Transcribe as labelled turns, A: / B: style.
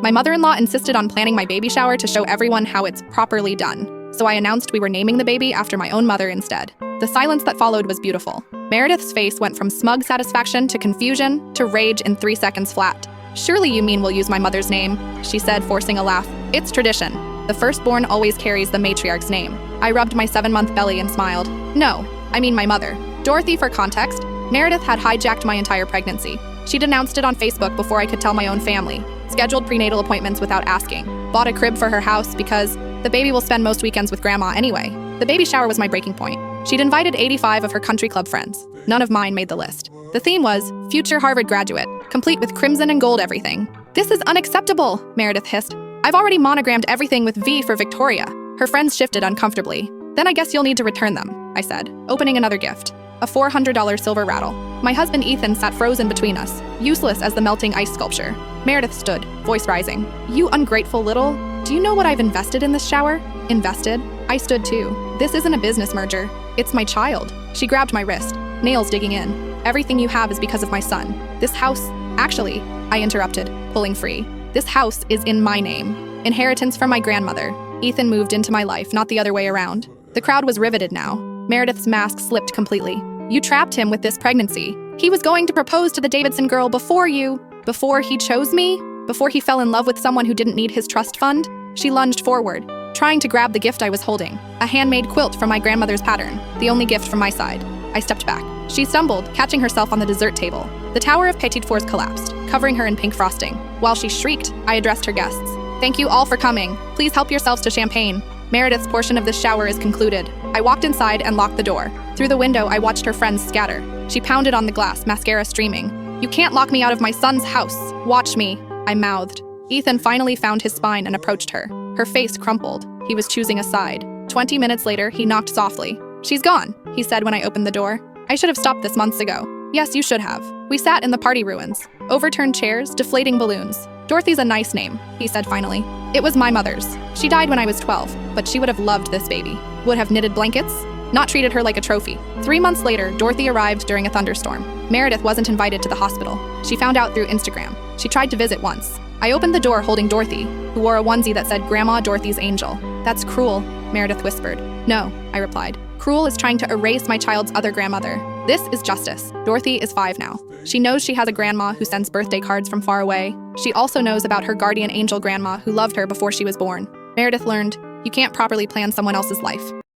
A: My mother-in-law insisted on planning my baby shower to show everyone how it's properly done, so I announced we were naming the baby after my own mother instead. The silence that followed was beautiful. Meredith's face went from smug satisfaction to confusion to rage in 3 seconds flat. "Surely you mean we'll use my mother's name," she said, forcing a laugh. "It's tradition. The firstborn always carries the matriarch's name." I rubbed my 7-month belly and smiled. "No, I mean my mother. Dorothy, for context, Meredith had hijacked my entire pregnancy. She'd announced it on Facebook before I could tell my own family, scheduled prenatal appointments without asking, bought a crib for her house because the baby will spend most weekends with grandma anyway. The baby shower was my breaking point. She'd invited 85 of her country club friends. None of mine made the list. The theme was future Harvard graduate, complete with crimson and gold everything. "This is unacceptable," Meredith hissed. "I've already monogrammed everything with V for Victoria." Her friends shifted uncomfortably. "Then I guess you'll need to return them," I said, opening another gift. A $400 silver rattle. My husband Ethan sat frozen between us, useless as the melting ice sculpture. Meredith stood, voice rising. "You ungrateful little... Do you know what I've invested in this shower?" "Invested?" I stood too. "This isn't a business merger. It's my child." She grabbed my wrist, nails digging in. "Everything you have is because of my son. This house..." "Actually," I interrupted, pulling free. "This house is in my name. Inheritance from my grandmother. Ethan moved into my life, not the other way around." The crowd was riveted now. Meredith's mask slipped completely. "You trapped him with this pregnancy. He was going to propose to the Davidson girl before he chose me? Before he fell in love with someone who didn't need his trust fund?" She lunged forward, trying to grab the gift I was holding, a handmade quilt from my grandmother's pattern, the only gift from my side. I stepped back. She stumbled, catching herself on the dessert table. The Tower of Petit Fours collapsed, covering her in pink frosting. While she shrieked, I addressed her guests. "Thank you all for coming. Please help yourselves to champagne. Meredith's portion of this shower is concluded." I walked inside and locked the door. Through the window, I watched her friends scatter. She pounded on the glass, mascara streaming. "You can't lock me out of my son's house. Watch me," I mouthed. Ethan finally found his spine and approached her. Her face crumpled. He was choosing a side. 20 minutes later, he knocked softly. "She's gone," he said when I opened the door. "I should have stopped this months ago." "Yes, you should have." We sat in the party ruins. Overturned chairs, deflating balloons. "Dorothy's a nice name," he said finally. "It was my mother's. She died when I was 12, but she would have loved this baby. Would have knitted blankets, not treated her like a trophy." 3 months later, Dorothy arrived during a thunderstorm. Meredith wasn't invited to the hospital. She found out through Instagram. She tried to visit once. I opened the door holding Dorothy, who wore a onesie that said Grandma Dorothy's Angel. "That's cruel," Meredith whispered. "No," I replied. "Cruel is trying to erase my child's other grandmother. This is justice." Dorothy is 5 now. She knows she has a grandma who sends birthday cards from far away. She also knows about her guardian angel grandma who loved her before she was born. Meredith learned, you can't properly plan someone else's life.